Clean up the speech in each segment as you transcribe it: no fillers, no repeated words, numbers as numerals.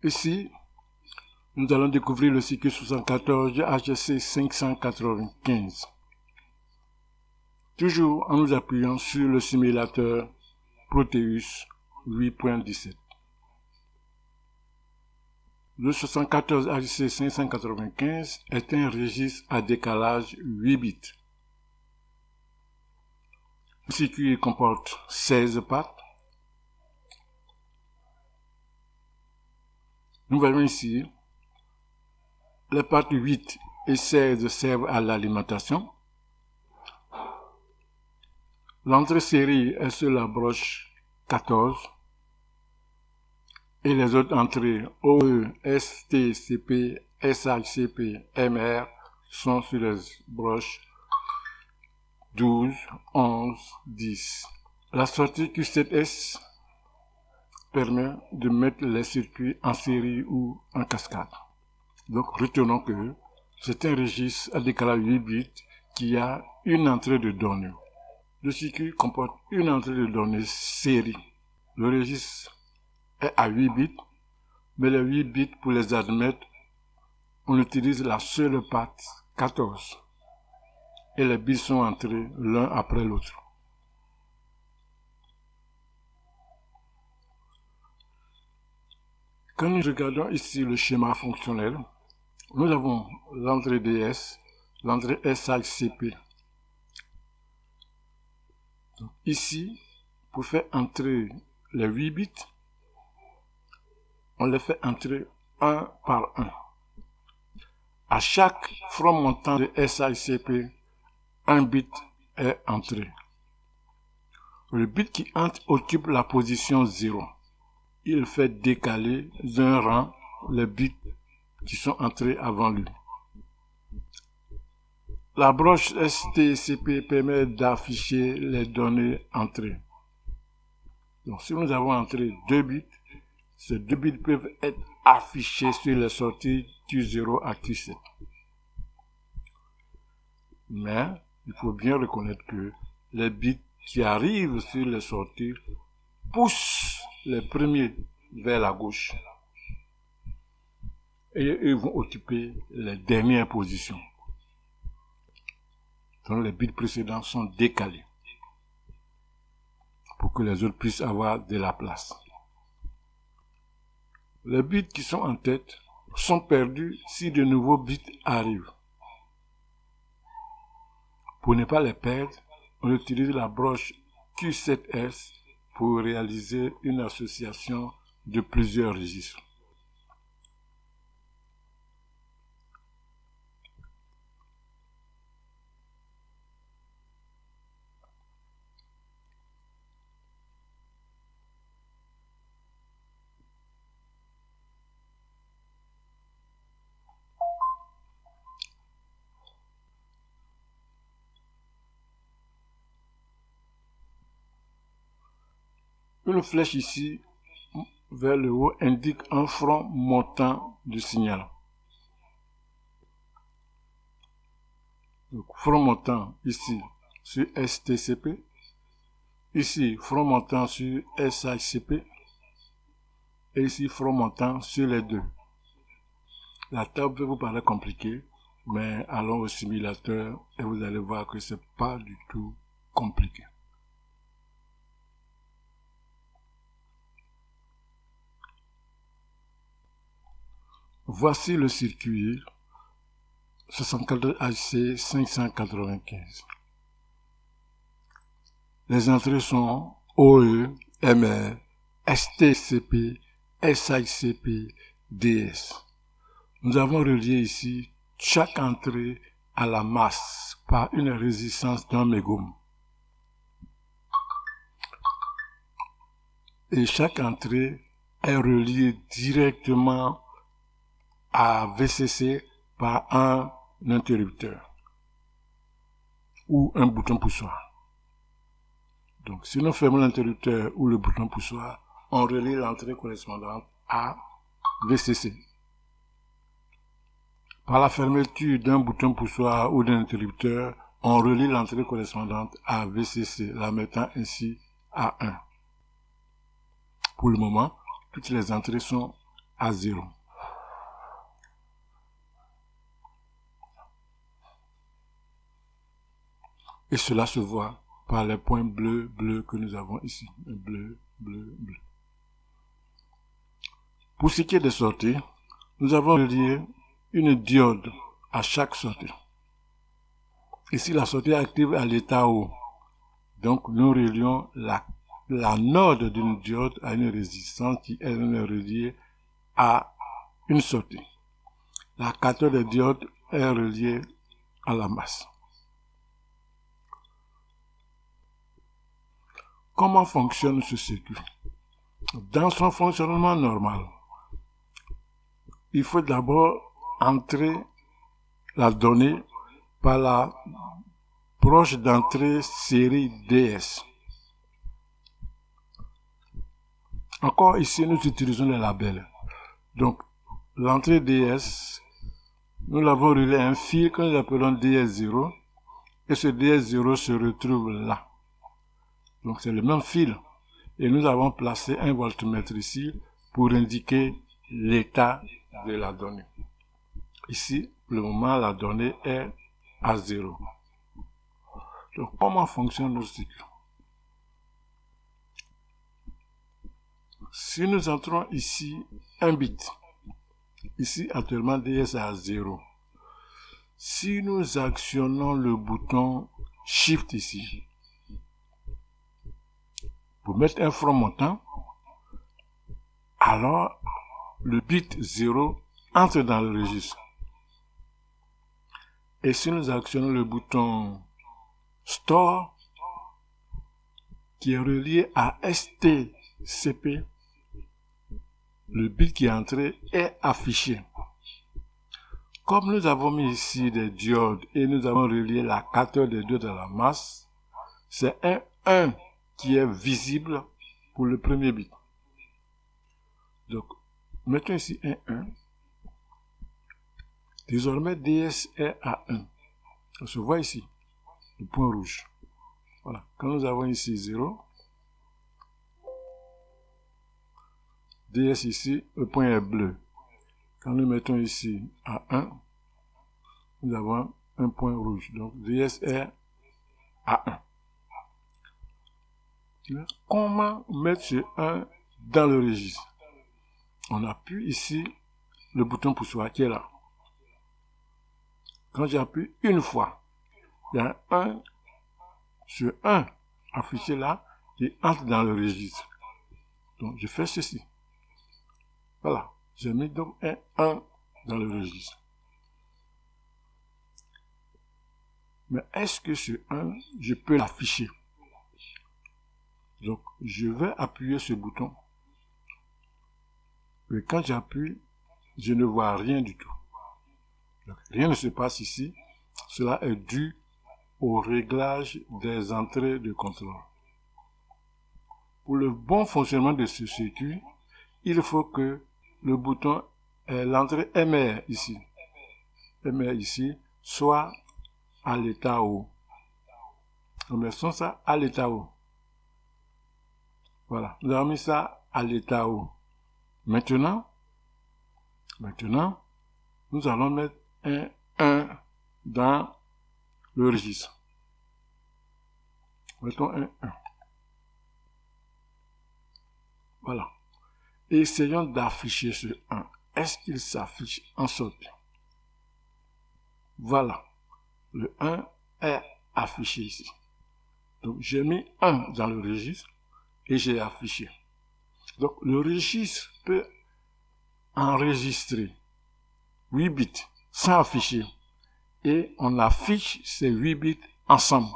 Ici, nous allons découvrir le circuit 74 HC 595. Toujours en nous appuyant sur le simulateur Proteus 8.17. Le 74 HC 595 est un registre à décalage 8 bits. Le circuit comporte 16 pattes. Nous voyons ici, les pattes 8 et 16 servent à l'alimentation. L'entrée série est sur la broche 14 et les autres entrées OE, ST, CP, SHCP, MR sont sur les broches 12, 11, 10. La sortie Q7S permet de mettre les circuits en série ou en cascade. Donc retenons que c'est un registre à décalage 8 bits qui a une entrée de données. Le circuit comporte une entrée de données série. Le registre est à 8 bits, mais les 8 bits, pour les admettre, on utilise la seule patte 14 et les bits sont entrés l'un après l'autre. Quand nous regardons ici le schéma fonctionnel, nous avons l'entrée DS, l'entrée SHCP. Donc ici, pour faire entrer les 8 bits, on les fait entrer un par un. À chaque front montant de SHCP, un bit est entré. Le bit qui entre occupe la position 0. Il fait décaler d'un rang les bits qui sont entrés avant lui. La broche STCP permet d'afficher les données entrées. Donc si nous avons entré 2 bits, ces 2 bits peuvent être affichés sur les sorties Q0 à Q7. Mais il faut bien reconnaître que les bits qui arrivent sur les sorties poussent les premiers vers la gauche et ils vont occuper les dernières positions. Donc les bits précédents sont décalés pour que les autres puissent avoir de la place. Les bits qui sont en tête sont perdus si de nouveaux bits arrivent. Pour ne pas les perdre, on utilise la broche Q7S pour réaliser une association de plusieurs registres. Une flèche ici vers le haut indique un front montant du signal. Donc, front montant ici sur STCP, ici front montant sur SHCP et ici front montant sur les deux. La table peut vous paraître compliquée, mais allons au simulateur et vous allez voir que c'est pas du tout compliqué. Voici le circuit 64 HC 595. Les entrées sont OE, MR, STCP, SHCP, DS. Nous avons relié ici chaque entrée à la masse par une résistance d'un mégome. Et chaque entrée est reliée directement à VCC par un interrupteur ou un bouton poussoir. Donc, si nous fermons l'interrupteur ou le bouton poussoir, on relie l'entrée correspondante à VCC. Par la fermeture d'un bouton poussoir ou d'un interrupteur, on relie l'entrée correspondante à VCC, la mettant ainsi à 1. Pour le moment, toutes les entrées sont à 0. Et cela se voit par les points bleus que nous avons ici. Bleu. Pour ce qui est des sorties, nous avons relié une diode à chaque sortie. Ici, la sortie est active à l'état haut. Donc, nous relions la node d'une diode à une résistance qui est reliée à une sortie. La cathode de diode est reliée à la masse. Comment fonctionne ce circuit? Dans son fonctionnement normal, il faut d'abord entrer la donnée par la broche d'entrée série DS. Encore ici, nous utilisons les labels. Donc, l'entrée DS, nous l'avons relié à un fil que nous appelons DS0, et ce DS0 se retrouve là. Donc, c'est le même fil. Et nous avons placé un voltmètre ici pour indiquer l'état de la donnée. Ici, pour le moment, la donnée est à 0. Donc, comment fonctionne le cycle? Si nous entrons ici un bit, ici actuellement DS est à 0. Si nous actionnons le bouton Shift ici, pour mettre un front montant, alors le bit 0 entre dans le registre. Et si nous actionnons le bouton Store, qui est relié à STCP, le bit qui est entré est affiché. Comme nous avons mis ici des diodes et nous avons relié la cathode des diodes à la masse, c'est un 1 qui est visible pour le premier bit. Donc, mettons ici un 1. Désormais, DS est à 1. On se voit ici, le point rouge. Voilà. Quand nous avons ici 0, DS ici, le point est bleu. Quand nous mettons ici à 1, nous avons un point rouge. Donc, DS est à 1. Comment mettre ce 1 dans le registre? On appuie ici le bouton poussoir qui est là. Quand j'appuie une fois, il y a ce 1 affiché là qui entre dans le registre. Donc, je fais ceci. Voilà. J'ai mis donc un 1 dans le registre. Mais est-ce que ce 1, je peux l'afficher? Donc, je vais appuyer ce bouton. Et quand j'appuie, je ne vois rien du tout. Donc, rien ne se passe ici. Cela est dû au réglage des entrées de contrôle. Pour le bon fonctionnement de ce circuit, il faut que le bouton, l'entrée MR ici, soit à l'état haut. Nous mettons ça à l'état haut. Voilà, nous avons mis ça à l'état haut. Maintenant, nous allons mettre un 1 dans le registre. Mettons un 1. Voilà. Essayons d'afficher ce 1. Est-ce qu'il s'affiche en sortie? Voilà. Le 1 est affiché ici. Donc, j'ai mis 1 dans le registre et j'ai affiché. Donc, le registre peut enregistrer 8 bits sans afficher et on affiche ces 8 bits ensemble.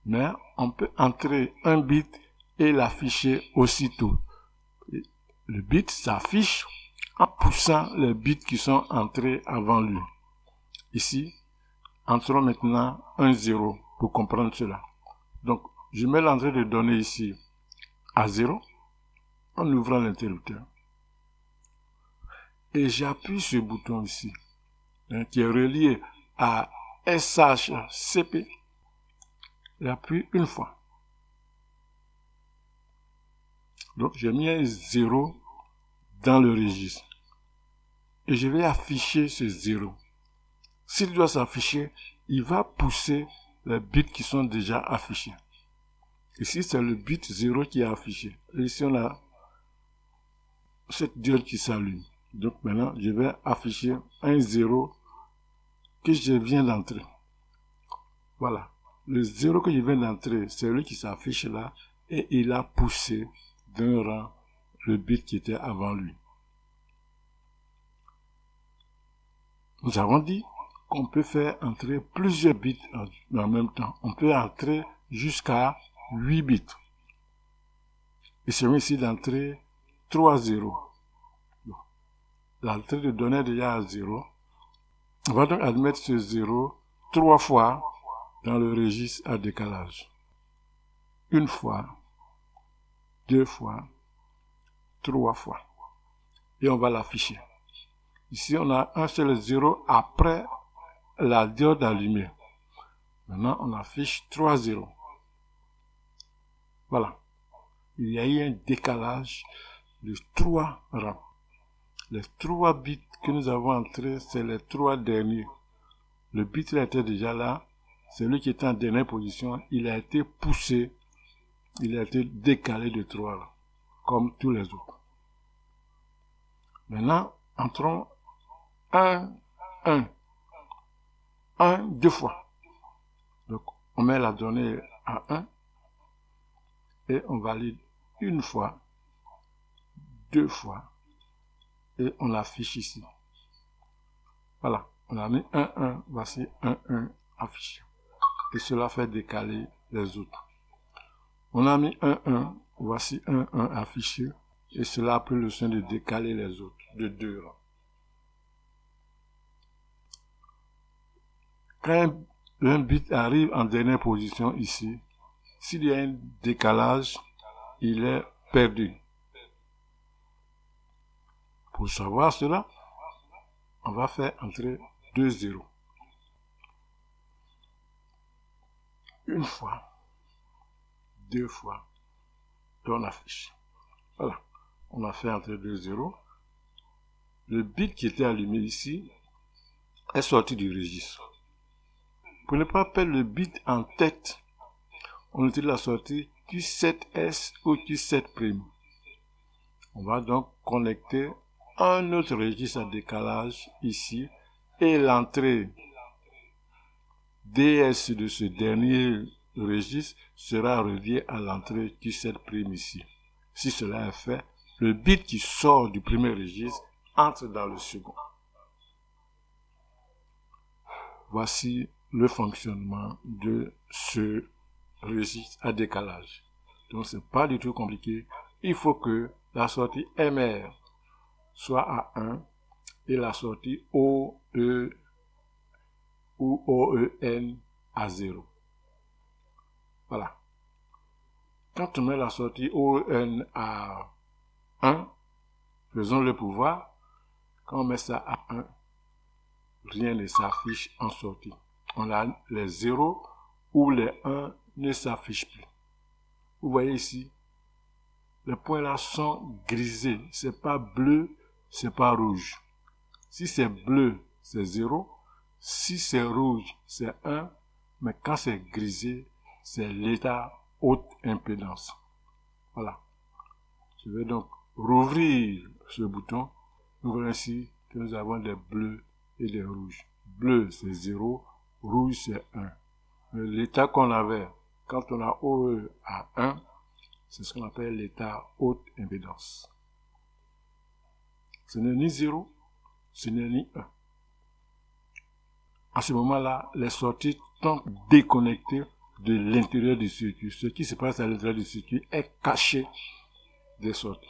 Mais on peut entrer un bit et l'afficher aussitôt. Le bit s'affiche en poussant les bits qui sont entrés avant lui. Ici, entrons maintenant un 0 pour comprendre cela. Donc, je mets l'entrée de données ici à 0 en ouvrant l'interrupteur. Et j'appuie ce bouton ici, qui est relié à SHCP. J'appuie une fois. Donc, j'ai mis un 0 dans le registre. Et je vais afficher ce 0. S'il doit s'afficher, il va pousser les bits qui sont déjà affichés. Ici, c'est le bit 0 qui est affiché. Et ici, on a cette diode qui s'allume. Donc maintenant, je vais afficher un 0 que je viens d'entrer. Voilà. Le 0 que je viens d'entrer, c'est lui qui s'affiche là et il a poussé d'un rang le bit qui était avant lui. Nous avons dit qu'on peut faire entrer plusieurs bits en même temps. On peut entrer jusqu'à 8 bits. Il s'agit ici d'entrer 3 0. L'entrée de données est déjà à 0. On va donc admettre ce 0 3 fois dans le registre à décalage. Une fois, 2 fois, 3 fois. Et on va l'afficher. Ici, on a un seul 0 après la diode allumée. Maintenant, on affiche 3 0. Voilà. Il y a eu un décalage de 3 rangs. Les 3 bits que nous avons entrés, c'est les 3 derniers. Le bit il était déjà là. Celui qui était en dernière position, il a été poussé. Il a été décalé de 3 là, comme tous les autres. Maintenant, entrons 1, 2 fois. Donc, on met la donnée à 1 et on valide une fois, 2 fois et on l'affiche ici. Voilà, on a mis 1, voici 1 affiché. Et cela fait décaler les autres. On a mis 1, voici 1 affiché et cela a pris le soin de décaler les autres de 2 rangs. Quand un bit arrive en dernière position ici, s'il y a un décalage, il est perdu. Pour savoir cela, on va faire entrer 2 0. Une fois, 2 fois, et on affiche. Voilà, on a fait entrer 2 0. Le bit qui était allumé ici est sorti du registre. Pour ne pas perdre le bit en tête, on utilise la sortie Q7S ou Q7'. On va donc connecter un autre registre à décalage ici et l'entrée DS de ce dernier registre sera reliée à l'entrée Q7' ici. Si cela est fait, le bit qui sort du premier registre entre dans le second. Voici le fonctionnement de ce registre à décalage. Donc c'est pas du tout compliqué. Il faut que la sortie MR soit à 1 et la sortie OE ou OEN à 0. Voilà. Quand on met la sortie OEN à 1, faisons le pouvoir. Quand on met ça à 1, rien ne s'affiche en sortie. On a les 0 ou les 1 ne s'affichent plus. Vous voyez ici, les points là sont grisés. C'est pas bleu, c'est pas rouge. Si c'est bleu, c'est 0. Si c'est rouge, c'est 1. Mais quand c'est grisé, c'est l'état haute impédance. Voilà. Je vais donc rouvrir ce bouton. Nous voyons ici que nous avons des bleus et des rouges. Bleu, c'est 0. Rouge, c'est 1. Mais l'état qu'on avait quand on a OE à 1, c'est ce qu'on appelle l'état haute impédance. Ce n'est ni 0, ce n'est ni 1. À ce moment-là, les sorties sont déconnectées de l'intérieur du circuit. Ce qui se passe à l'intérieur du circuit est caché des sorties.